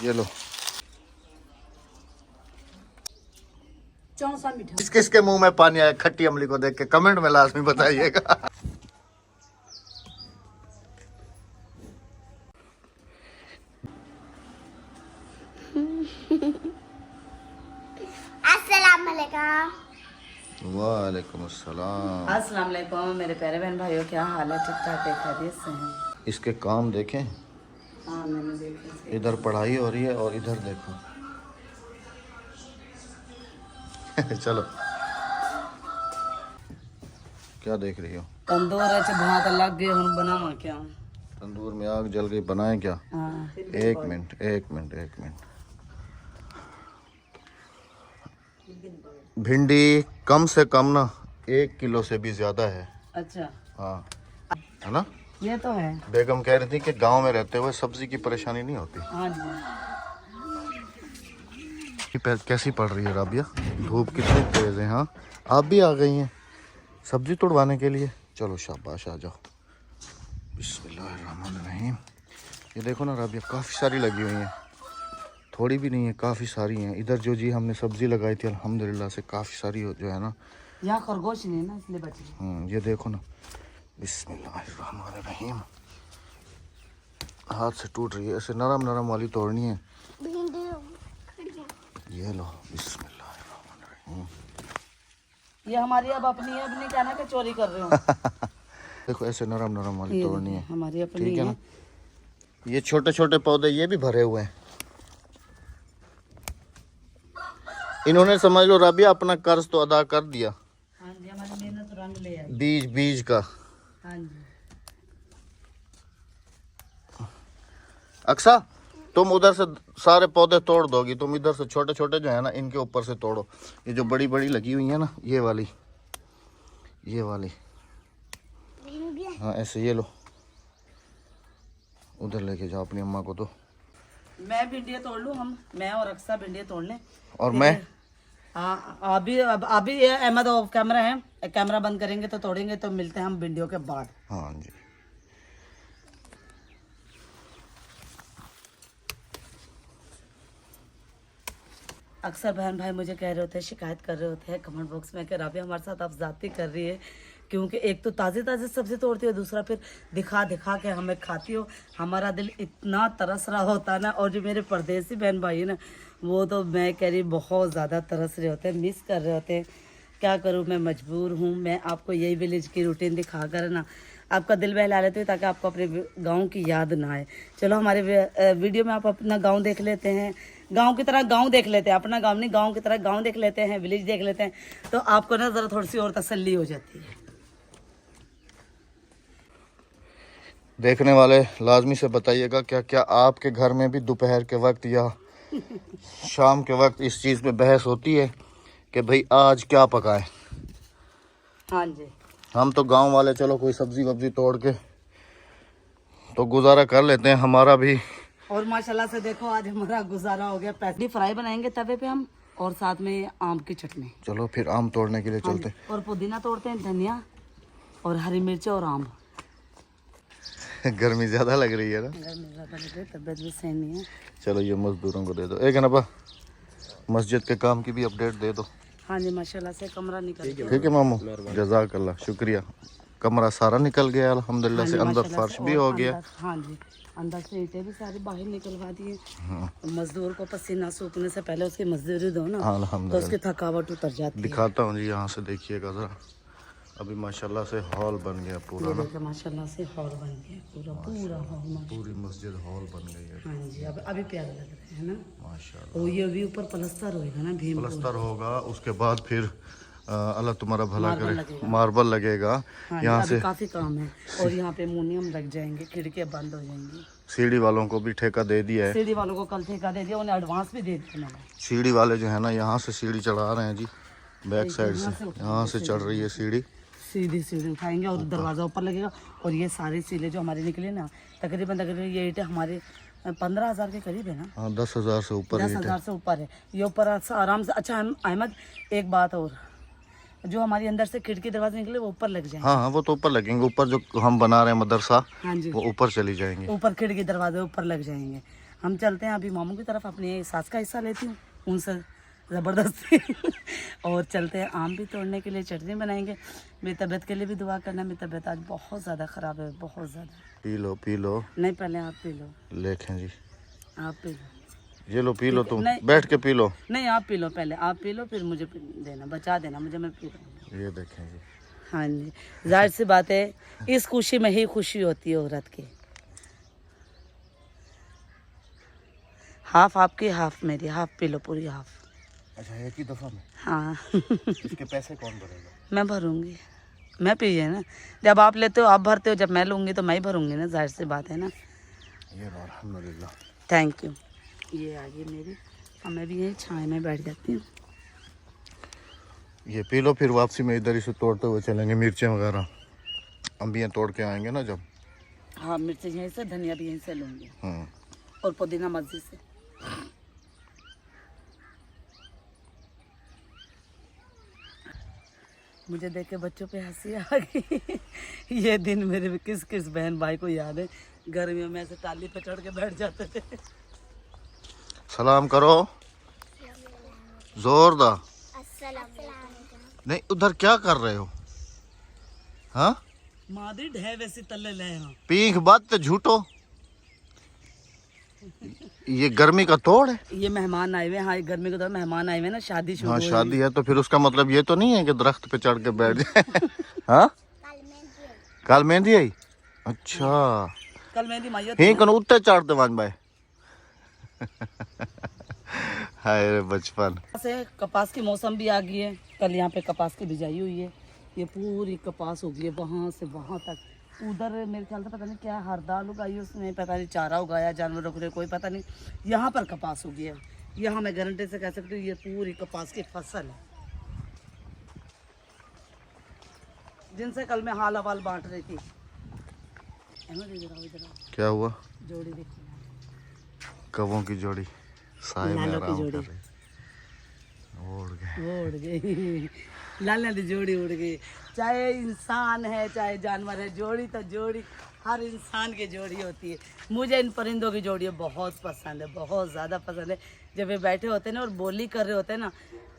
ये लो। कौन सा मीठा? किस किसके मुंह में पानी आया खट्टी अमली को देख के? कमेंट में लाजमी बताइएगा। वालेकुम अस्सलाम। अस्सलाम वालेकुम मेरे प्यारे बहन भाइयों, क्या हाल है? ठीक ठाक है, खैरियत से हैं? इसके काम देखें, हाँ मैंने देखा। इधर पढ़ाई हो रही है और इधर देखो। चलो, क्या देख रही हो? तंदूर है भात लग गए हम बनावा क्या? तंदूर में आग जल गई, बनाए क्या? हाँ। एक मिनट। भिंडी कम से कम ना 1 किलो से भी ज्यादा है। अच्छा। हाँ, है ना? ये तो है। बेगम कह रही थी कि गांव में रहते हुए सब्जी की परेशानी नहीं होती। हाँ जी। कैसी पड़ रही है राबिया? धूप कितनी तेज है। हाँ, आप भी आ गई हैं सब्जी तोड़वाने के लिए। चलो शाबाश, आ जाओ। बिस्मिल्लाहिर्रहमानिर्रहीम। ये देखो ना राबिया, काफ़ी सारी लगी हुई हैं, थोड़ी भी नहीं है, काफ़ी सारी हैं। इधर जो जी हमने सब्जी लगाई थी अल्हम्दुलिल्लाह से काफ़ी सारी जो है ना, यहाँ खरगोश नहीं है ना, इसलिए बच गई। ये देखो ना। बिस्मिल्लाहिर्रहमानिर्रहीम। हाथ से टूट रही है, ऐसे नरम नरम वाली तोड़नी है। ये लो, बिस्मिल्लाहिर्रहमानिर्रहीम। ये हमारी अब अपनी है, अब नहीं कहना कि चोरी कर रहे हो। देखो ऐसे नरम नरम वाली तोड़नी है, हमारी अपनी ठीक है ना? ये छोटे छोटे पौधे ये भी भरे हुए हैं। इन्होंने समझ लो राबिया अपना कर्ज तो अदा कर दिया। हाँ जी, हमारी मेहनत रंग ले आई। बीज का। हाँ जी। अक्सा, तुम उधर से सारे पौधे तोड़ दोगी, तुम इधर से छोटे छोटे जो है ना इनके ऊपर से तोड़ो। ये जो बड़ी बड़ी लगी हुई है ना, ये वाली। हाँ ऐसे, ये लो, उधर लेके जाओ अपनी अम्मा को। तो मैं भिंडियाँ तोड़ लूँ, मैं और अक्सा भिंडियाँ तोड़ लें। और मैं हाँ, अभी अहमद ऑफ कैमरा है, कैमरा बंद करेंगे तो तोड़ेंगे, तो मिलते हैं हम भिंडियों के बाद। हाँ जी। अक्सर बहन भाई मुझे कह रहे होते हैं, शिकायत कर रहे होते हैं कमेंट बॉक्स में कि राबिया हमारे साथ आप ज्यादती कर रही है, क्योंकि एक तो ताज़ी ताज़ी सब्जी तोड़ती हो, दूसरा फिर दिखा दिखा के हमें खाती हो। हमारा दिल इतना तरस रहा होता ना, और जो मेरे परदेसी बहन भाई है ना, वो तो मैं कह रही बहुत ज़्यादा तरस रहे होते हैं, मिस कर रहे होते हैं। क्या करूँ, मैं मजबूर हूँ। मैं आपको यही विलेज की रूटीन दिखा कर ना आपका दिल बहला लेते हैं, ताकि आपको अपने गांव की याद ना आए। चलो हमारे वीडियो में आप अपना गांव देख लेते हैं, गांव की तरह गांव देख लेते हैं, अपना गांव नहीं, गांव की तरह गांव देख लेते हैं, विलेज देख लेते हैं, तो आपको ना ज़रा थोड़ी सी और तसल्ली हो जाती है। देखने वाले लाजमी से बताइएगा, क्या क्या आपके घर में भी दोपहर के वक्त या शाम के वक्त इस चीज़ पे बहस होती है कि भाई आज क्या पकाएं? हाँ जी। हम तो गांव वाले चलो कोई सब्जी वब्जी तोड़ के तो गुजारा कर लेते हैं, हमारा भी। और माशाल्लाह से देखो आज हमारा गुजारा हो गया। पैसे फ्राई बनाएंगे तवे पे हम, और साथ में आम की चटनी। चलो फिर आम तोड़ने के लिए चलते हैं। और पुदीना तोड़ते हैं, धनिया और हरी मिर्च और आम। गर्मी ज्यादा लग रही है ना? गर्मी ज़्यादा लग रही है, तबीयत भी सही नहीं है। चलो ये मजदूरों को दे दो। एक है ना बा, मस्जिद के काम की भी अपडेट दे दो। हाँ जी, माशाल्लाह से कमरा निकल गया। ठीक है मामू, जज़ाकल्लाह, शुक्रिया। कमरा सारा निकल गया अल्हम्दुलिल्लाह से, अंदर फर्श भी हो गया। हाँ जी, अंदर से ईंटें भी सारी बाहर निकलवा दिए। मजदूर को पसीना सूखने से पहले उसकी मजदूरी दो ना, तो उसकी थकावट उतर जाती है। दिखाता हूँ जी, यहाँ से देखिएगा जरा। अभी माशाल्लाह से हॉल बन गया पूरा ना। माशाल्लाह से हॉल बन गया, पूरा हॉल, पूरी मस्जिद हॉल बन गई है। हाँ जी, अभी प्यारा लग रहा है ना माशाल्लाह। वो ये अभी ऊपर प्लास्टर होएगा ना, भीम प्लास्टर होगा, उसके बाद फिर अल्लाह तुम्हारा भला करे, मार्बल लगेगा। हाँ, यहाँ से काफी काम है, और यहाँ पे अमोनियम लग जाएंगे, खिड़कियाँ बंद हो जाएंगी। सीढ़ी वालों को भी ठेका दे दिया है। सीढ़ी वालों को कल ठेका दे दिया, उन्हें एडवांस भी दे दिया मैंने। सीढ़ी वाले जो है ना, यहाँ से सीढ़ी चढ़ा रहे हैं जी, बैक साइड से, यहाँ से चढ़ रही है सीढ़ी। सीढ़ी उठाएंगे और दरवाजा ऊपर लगेगा। और ये सारी सीलें जो हमारी निकली ना, तकरीबन ये ईंटें हमारे 15,000 के करीब है ना। हाँ, 10,000 से ऊपर। 10,000 से ऊपर है ये, ऊपर आराम से। अच्छा अहमद, एक बात और, जो हमारी अंदर से खिड़की दरवाजे निकले वो ऊपर लग जाएंगे। हाँ वो तो ऊपर लगेंगे, ऊपर जो हम बना रहे हैं मदरसा, हाँ जी, वो ऊपर चली जाएंगे। ऊपर खिड़की दरवाजे ऊपर लग जाएंगे। हम चलते हैं अभी मामू की तरफ, अपनी सास का हिस्सा लेती हूँ उनसे ज़बरदस्ती और चलते हैं आम भी तोड़ने के लिए, चटनी बनाएंगे। मेरी तबीयत के लिए भी दुआ करना, मेरी तबीयत आज बहुत ज़्यादा ख़राब है, बहुत ज़्यादा। P low P low. नहीं पहले आप पी लो। लेखें जी, आप पी लो। ये लो पी लो, तुम नहीं। बैठ के पी लो। नहीं आप पी लो, पहले आप पी लो, फिर मुझे देना, बचा देना मुझे, मैं पी लूँगी। ये देखें जी, हाँ जी, जाहिर सी बात है इस खुशी में ही खुशी होती है औरत की। हाफ आपकी हाफ मेरी, हाफ पी लो पूरी हाफ। अच्छा एक ही दफ़ा में? हाँ इसके पैसे कौन भरेगा? मैं भरूंगी, मैं पिए ना, जब आप लेते हो आप भरते हो, जब मैं लूँगी तो मैं ही भरूंगी ना, जाहिर सी बात है ना। ये लो अल्हम्दुलिल्लाह। Thank you. ये आ गई मेरी, अब मैं भी यहीं छाए में बैठ जाती हूँ। ये पी लो, फिर वापसी में इधर ही से तोड़ते हुए चलेंगे, मिर्चें वगैरह अम्बियाँ तोड़ के आएंगे ना जब। हाँ मिर्ची यहीं से, धनिया भी यहीं से लूँगी और पुदीना मस्जिद से। मुझे देख के बच्चों पे हंसी आ गई। ये दिन मेरे किस किस बहन भाई को याद है, गर्मियों में ऐसे टाली पे चढ़ के बैठ जाते थे। सलाम करो जोरदार। नहीं उधर क्या कर रहे हो? हाँ मादी ढे वैसी तले ले हाँ। पीख बात तो झूठो, ये गर्मी का तोड़ है। ये मेहमान आए हुए, हाँ ये गर्मी के दौरान मेहमान आए हुए ना, शादी शुरू हाँ हुई। शादी है तो फिर उसका मतलब ये तो नहीं है कि दरख्त पे चढ़ के बैठ जाए। हाँ कल मेहंदी आई। अच्छा कल मेहंदी माइयो ही कन उत्ते चढ़ दे वन भाई। हाय रे बचपन। से कपास की मौसम भी आ गई है, कल यहाँ पे कपास की बिजाई हुई है, ये पूरी कपास हो गई है वहाँ से वहाँ तक। उधर मेरे ख्याल से पता नहीं क्या हरदाल उगाई उसने, पता नहीं चारा उगाया जानवरों के लिए, कोई पता नहीं। यहाँ पर कपास उगी है, यहाँ मैं गारंटी से कह सकती हूँ ये पूरी कपास की फसल है, जिनसे कल मैं हाल हवाल बांट रही थी। क्या हुआ? जोड़ी देखी, कबों की जोड़ी साए में लालों की आराम जोड़ी। कर रही। उड़ गई लाला की जोड़ी उड़ गई। चाहे इंसान है चाहे जानवर है, जोड़ी तो जोड़ी हर इंसान की जोड़ी होती है। मुझे इन परिंदों की जोड़ी बहुत पसंद है, बहुत ज़्यादा पसंद है। जब ये बैठे होते हैं ना और बोली कर रहे होते हैं ना,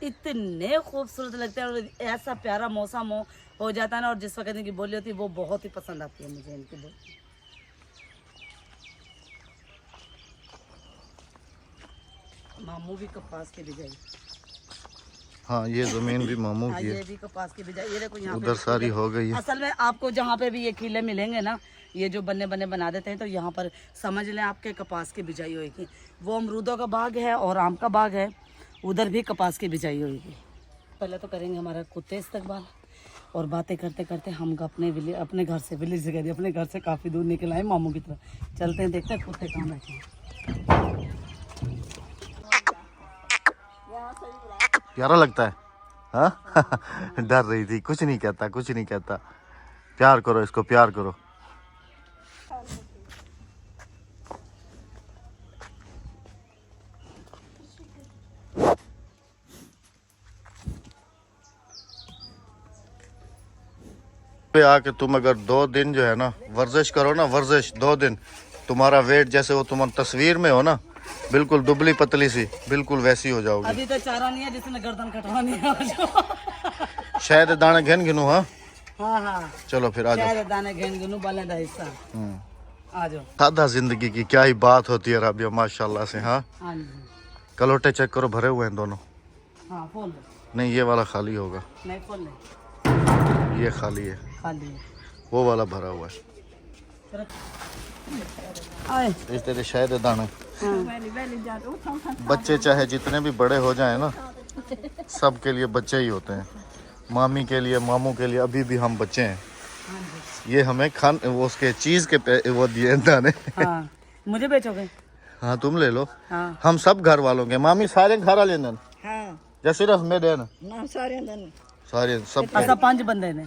इतने खूबसूरत लगते हैं और ऐसा प्यारा मौसम हो जाता है ना, और जिस वक्त इनकी बोली होती है वो बहुत ही पसंद आती है मुझे इनकी बोली। मामू भी कपास के बिजाई। हाँ ये जमीन भी मामू हाँ की ये है, भी कपास की बिजाई, ये देखो यहाँ उधर पे सारी हो गई है। असल में आपको जहाँ पे भी ये खीले मिलेंगे ना, ये जो बन्ने बन्ने बना देते हैं, तो यहाँ पर समझ लें आपके कपास की बिजाई होगी। वो अमरूदों का बाग है और आम का बाग है, उधर भी कपास की बिजाई होगी। पहले तो करेंगे हमारा कुत्ते इस्तकबाल, और बातें करते करते हम अपने घर से विलेज से करिए, अपने घर से काफ़ी दूर निकल आए मामू की तरफ। चलते हैं, देखते हैं कुत्ते कहाँ बैठे हैं। प्यारा लगता है। हाँ डर रही थी, कुछ नहीं कहता, कुछ नहीं कहता। प्यार करो इसको, प्यार करो। पे आके तुम अगर 2 दिन जो है ना वर्जिश करो ना, वर्जिश 2 दिन, तुम्हारा वेट जैसे वो तुम तस्वीर में हो ना, बिल्कुल दुबली पतली सी, बिल्कुल वैसी हो जाओगी। अभी तो चारा नहीं है जिसमें गर्दन कटवानी है। शायद दाने घिन गिनू। हाँ हाँ हाँ चलो फिर आ जाओ। शायद दाने घेन गिनू बाले दा हिस्सा। आ जाओ। सादा जिंदगी की क्या ही बात होती है राबिया, माशाल्लाह से। हाँ हाँ जी कलोटे चेक करो, भरे हुए हैं दोनों। हाँ फोन ले। नहीं ये वाला खाली होगा, नहीं फोन ले, ये खाली है, खाली है। वो वाला भरा हुआ है। आए इस तरह शायद दाने। बच्चे चाहे जितने भी बड़े हो जाएं ना, सब के लिए बच्चे ही होते हैं। मामी के लिए, मामू के लिए अभी भी हम बच्चे हैं। ये हमें वो उसके चीज के वो दिए दाने। हाँ मुझे बेचोगे? हाँ तुम ले लो। हाँ हम सब घर वालों के, मामी सारे घर वाले ने हाँ या सिर्फ मैं देना? ना सारे दिन सारे सब ऐसा 5 बंदे ने।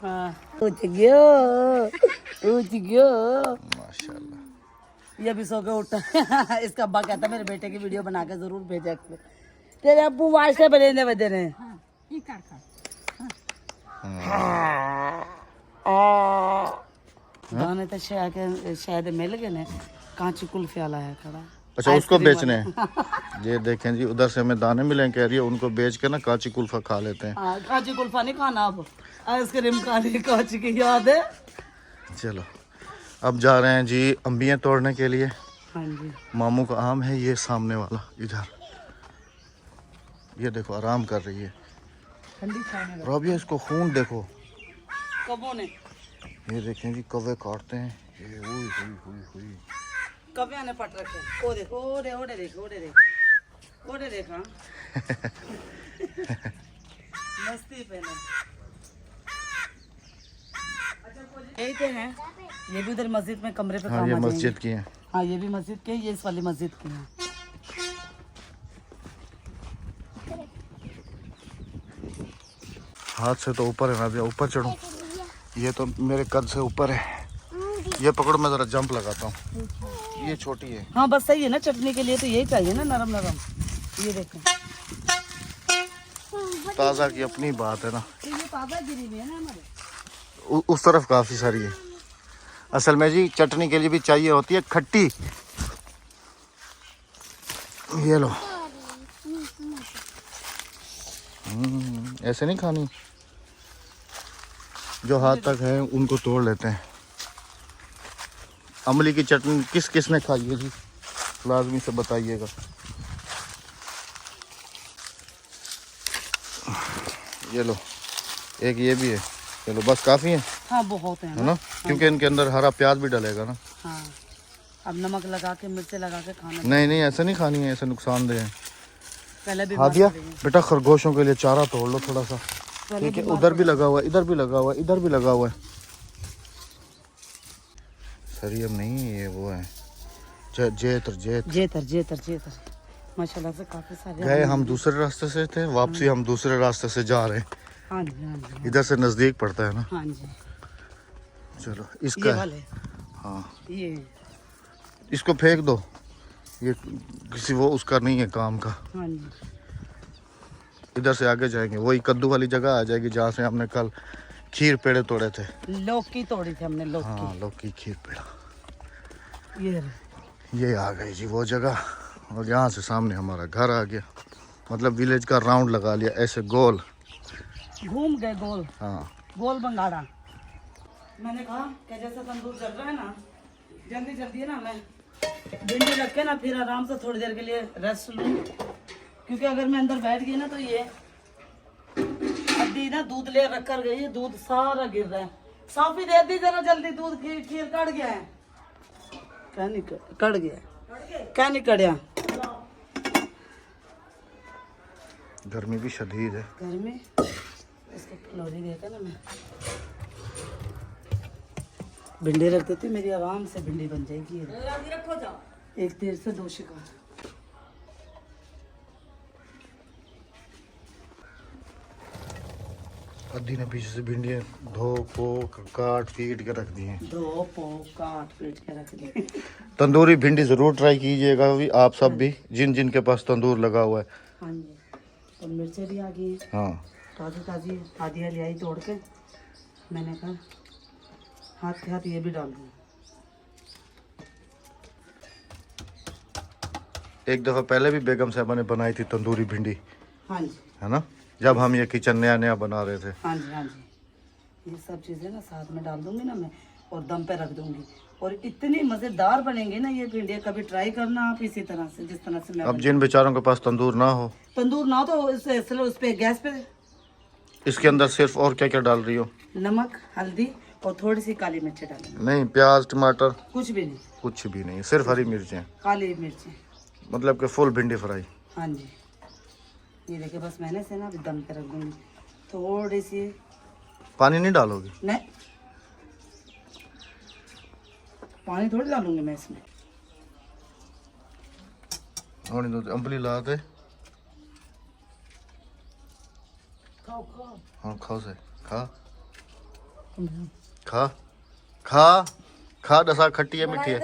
हाँ उठ गयो माशाल्लाह। ये भी सो के उठा। इसका अब्बा कहता मेरे बेटे की वीडियो बना के जरूर भेजा करो। तेरे अब्बू वास्ते बने बदे ने। दाने तो शायद मिल गए ने कांची कुल्फी वाला है खड़ा। अच्छा उसको बेचने हैं। ये देखें जी, उधर से हमें दाने मिले, कह रही है उनको बेच के ना कांची कुल्फा खा लेते हैं। हाँ, कांची कुल्फा नहीं खाना, अब आइसक्रीम खाने कांची की याद है। चलो अब जा रहे हैं जी अम्बियाँ तोड़ने के लिए। हाँ जी, मामू का आम है ये सामने वाला इधर, ये देखो आराम कर रही है ठंडी खाने लगा। राबिया, इसको खून देखो। कबों ने ये देखें जी कौवे काटते हैं ये। हुई हुई हुई हुई कबे ने पट रखे। ओ देखो, ओडे ओडे देख, ओडे देख, ओडे देख। हाँ मस्ती पे ना। यही तो है, ये भी उधर मस्जिद में कमरे पे हाँ काम ये आ जाएंगे। मस्जिद की है। हाँ ये भी मस्जिद के, ये इस वाली मस्जिद की है। हाथ से तो ऊपर है ना, ऊपर चढ़ूं, ये तो मेरे कद से ऊपर है। ये पकड़ो, मैं जरा जंप लगाता हूँ। ये छोटी है। हाँ बस सही है ना, चटनी के लिए तो यही चाहिए ना, नरम नरम। ये देखो, ताज़ा की अपनी बात है ना। तो ये ताज़ा गिरी हुई है ना हमारे। उस तरफ काफ़ी सारी है। असल में जी चटनी के लिए भी चाहिए होती है खट्टी। ये लो। ऐसे नहीं खानी, जो हाथ तक है उनको तोड़ लेते हैं। अमली की चटनी किस किस ने खाई है जी, लाजमी से बताइएगा। ये लो, एक ये भी है। चलो बस काफ़ी है। हाँ बहुत है ना, क्योंकि इनके अंदर हरा प्याज भी डलेगा ना। हाँ अब नमक लगा के, मिर्ची लगा के खाना। नहीं नहीं ऐसे नहीं खानी है, ऐसे नुकसानदेह है। पहले भी हादिया बेटा खरगोशों के लिए चारा तोड़ लो थोड़ा सा। ठीक है, उधर भी लगा हुआ है, इधर भी लगा हुआ है, इधर भी लगा हुआ है। सरियम नहीं, ये वो है जेतर। माशाल्लाह से काफी सारे गए हम दूसरे रास्ते से थे, वापसी हम दूसरे रास्ते से जा रहे हैं। हाँ जी, हाँ जी, इधर से नजदीक पड़ता है ना। हाँ जी। चलो ये इसका है। वाले, हाँ ये इसको फेंक दो, ये किसी वो उसका नहीं है काम का। हाँ जी। इधर से आगे जाएंगे, वही कद्दू वाली जगह आ जाएगी जहाँ से हमने कल खीर पेड़े तोड़े थे। लौकी तोड़ी थी हमने, लौकी। हाँ लौकी खीर पेड़ा। ये आ गई जी वो जगह, और यहाँ से सामने हमारा घर आ गया। मतलब विलेज का राउंड लगा लिया ऐसे गोल, घूम गए गोल। हाँ गोल बंगाड़ा। मैंने कहा कि जैसा तंदूर चल रहा है ना, जल्दी जल्दी है ना, मैं भिंडी रख के ना फिर आराम से थोड़ी देर के लिए रेस्ट लूँ, क्योंकि अगर मैं अंदर बैठ गई ना तो ये अभी ना दूध ले रख कर गई है, दूध सारा गिर रहा है। साफी दे दी जरा जल्दी, दूध खीर कट गया है। क्या नहीं कट गया, क्या नहीं कड़िया। गर्मी भी शदीद है। घर में इसको फलोरी देकर ना मैं भिंडी रख देती, मेरी आराम से भिंडी बन जाएगी। रखो जाओ, एक तीर से दो शिकार। अद्दी ने पीछे से भिंडियाँ धो पो काट पीट के रख दी हैं। धो पो काट पीट के रख दी। तंदूरी भिंडी ज़रूर ट्राई कीजिएगा भी, आप सब भी, जिन जिन के पास तंदूर लगा हुआ है। हाँ जी, और मिर्चें भी आ गई हैं, हाँ ताज़ी ताज़ी। आधी ले आई तोड़ के, मैंने कहा हाथ के हाथ ये भी डाल दूँ। एक दफ़ा पहले भी बेगम साहबा ने बनाई थी तंदूरी भिंडी, हाँ जी, है ना, जब हम ये किचन नया नया बना रहे थे। हाँ जी, हाँ जी। ये सब चीज़ें ना साथ में डाल दूंगी ना मैं, और दम पे रख दूंगी, और इतनी मज़ेदार बनेंगी ना ये भिंडियाँ। कभी ट्राई करना आप इसी तरह से, जिस तरह से मैं अब जिन बेचारों के पास तंदूर ना हो, तंदूर ना हो तो उस पे गैस पे इसके अंदर सिर्फ और क्या क्या डाल रही हो? नमक, हल्दी और थोड़ी सी काली मिर्ची डालेंगे। नहीं प्याज टमाटर कुछ भी नहीं, कुछ भी नहीं, सिर्फ हरी मिर्चें, काली मिर्ची। मतलब कि फुल भिंडी फ्राई। हाँ जी, ये देखिए बस मैंने से ना अभी दम पे रख दूंगी। थोड़ी सी पानी नहीं डालोगी? नहीं, पानी थोड़ी डालूंगी मैं इसमें। थोड़ी दो अम्बली ला दे। खाओ खाओ। हाँ खाओ से खा खा खा खा दसा। खट्टी है मीठी है?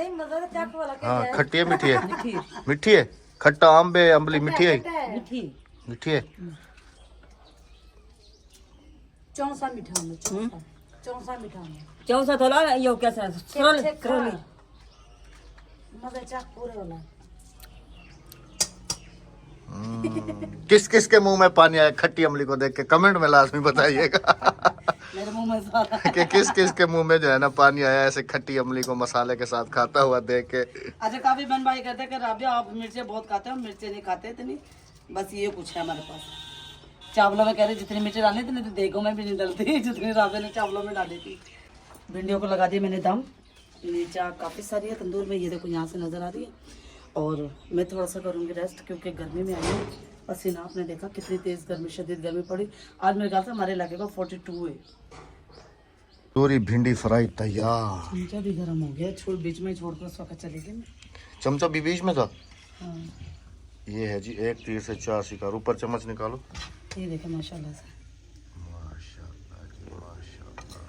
हाँ खट्टी है मीठी है? मीठी मीठी है। खट्टा आम बे अम्बली मीठी है? मीठी मीठी है। चौसा मीठा, चौसा मीठा में चौसा थोड़ा यो कैसा स्क्रॉल छेक स्क्रॉल मजा चाक पूरे होला किस किस के मुंह में पानी आया खट्टी इमली को देख के कमेंट में लाजमी बताइएगा मेरे मुंह में सारा कि किस किस के मुंह में जो है ना पानी आया ऐसे खट्टी इमली को मसाले के साथ खाता हुआ देख के। अच्छा काफी बहन भाई कहते हैं कि राबिया आप मिर्चें बहुत खाते हो, मिर्चें नहीं खाते इतनी, बस ये कुछ है हमारे पास। चावलों में कह रहे जितनी मिर्चें डालनी इतनी तो देगों में भी नहीं डलती जितनी राबिया ने चावलों में डाली थी। भिंडियों को लगा दिया मैंने दम, नीचा काफ़ी सारी है तंदूर में, ये देखो यहाँ से नज़र आ रही है। और मैं थोड़ा सा करूँगी रेस्ट क्योंकि गर्मी में आई हूँ। पसीना आपने देखा कितनी तेज़ गर्मी, शदीद गर्मी पड़ी। आज मेरे ख्याल से हमारे इलाके का 42 है। पूरी भिंडी फ्राई तैयार। चमचा भी गर्म हो गया, छोड़ बीच में छोड़ कर उस वक्त चली गई। चमचा भी बीच में था। हाँ ये है जी 1 तीर से 4 शिकार। ऊपर चम्मच निकालो। ये देखे माशाल्लाह से, माशाल्लाह जी माशाल्लाह।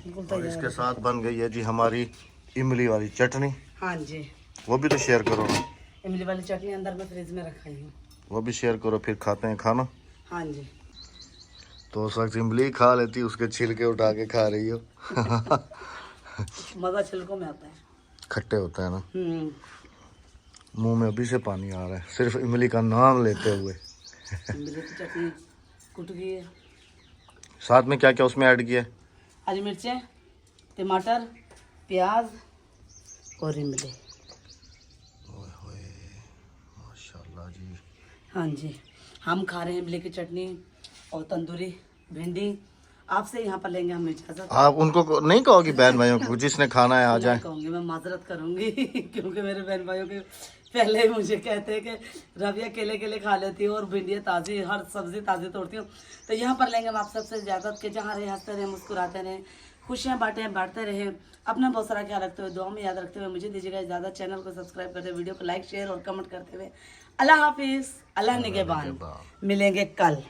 बिल्कुल और तैयार इसके है। साथ बन गई है जी हमारी इमली वाली चटनी। हाँ जी, वो भी तो शेयर करो ना। इमली वाली चटनी अंदर में फ्रिज में रखाई हूँ। वो भी शेयर करो, फिर खाते हैं खाना। हाँ जी, तो उस वक्त इमली खा लेती, उसके छिलके उठा के खा रही हो। मज़ा छिलकों में आता है। खट्टे होते हैं ना। मुंह में अभी से पानी आ रहा है सिर्फ इमली का नाम लेते हुए। इमली की चटनी कुट गई है। साथ में क्या क्या उसमें ऐड किया है? हरी मिर्चें, टमाटर, प्याज और इमली। माशाल्लाह जी। हाँ जी, हम खा रहे हैं इमली की चटनी और तंदूरी भिंडी। आपसे यहाँ पर लेंगे हम इजाज़त। आप उनको नहीं कहोगी बहन भाइयों को जिसने खाना है आ जाए? कहूँगी, मैं माजरत करूँगी क्योंकि मेरे बहन भाइयों के पहले ही मुझे कहते हैं कि रबिया केले केले खा लेती हो और भिंडियाँ ताज़ी, हर सब्जी ताज़ी तोड़ती हूँ। तो यहाँ पर लेंगे हम आप सबसे इजाज़त के जहाँ रहे हंसते रहे, मुस्कुराते रहे, खुशियाँ बांटते रहे, अपना बहुत सारा ख्याल रखते हुए, दुआ में याद रखते हुए मुझे दीजिएगा इजाज़त। चैनल को सब्सक्राइब करते हुए, वीडियो को लाइक शेयर और कमेंट करते हुए। अल्लाह हाफिज़, अल्लाह निगहबान। मिलेंगे कल।